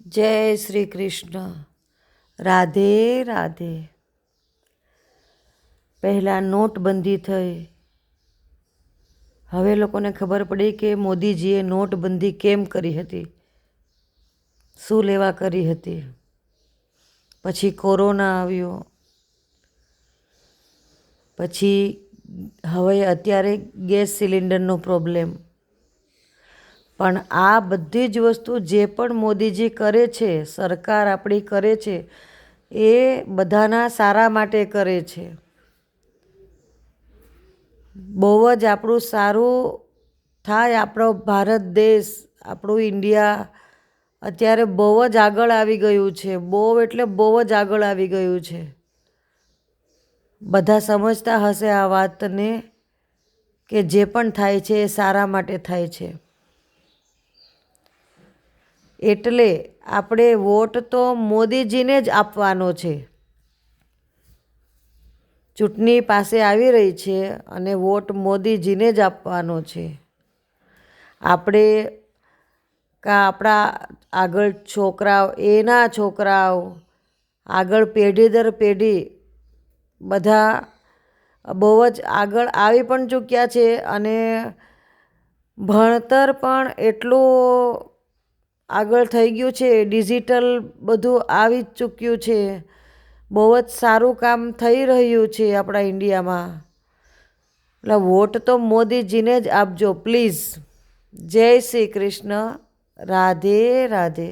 જય શ્રી કૃષ્ણ. રાધે રાધે. પહેલાં નોટબંધી થઈ, હવે લોકોને ખબર પડી કે મોદીજીએ નોટબંધી કેમ કરી હતી, શું લેવા કરી હતી. પછી કોરોના આવ્યો, પછી હવે અત્યારે ગેસ સિલિન્ડરનો પ્રોબ્લેમ. પણ આ બધી જ વસ્તુ જે પણ મોદીજી કરે છે, સરકાર આપણી કરે છે, એ બધાના સારા માટે કરે છે. બહુ જ આપણું સારું થાય. આપણો ભારત દેશ, આપણું ઇન્ડિયા અત્યારે બહુ જ આગળ આવી ગયું છે. બહુ એટલે બહુ જ આગળ આવી ગયું છે. બધા સમજતા હશે આ વાતને કે જે પણ થાય છે એ સારા માટે થાય છે. એટલે આપણે વોટ તો મોદીજીને જ આપવાનો છે. ચૂંટણી પાસે આવી રહી છે અને વોટ મોદીજીને જ આપવાનો છે. આપણે આપણા આગળ છોકરાઓ, એના છોકરાઓ, આગળ પેઢી દર પેઢી બધા બહુ જ આગળ આવી પણ ચૂક્યા છે અને ભણતર પણ એટલું આગળ થઈ ગયું છે. ડિજિટલ બધું આવી જ ચૂક્યું છે. બહુ જ સારું કામ થઈ રહ્યું છે આપણા ઇન્ડિયામાં. એટલે વોટ તો મોદીજીને જ આપજો પ્લીઝ. જય શ્રી કૃષ્ણ. રાધે રાધે.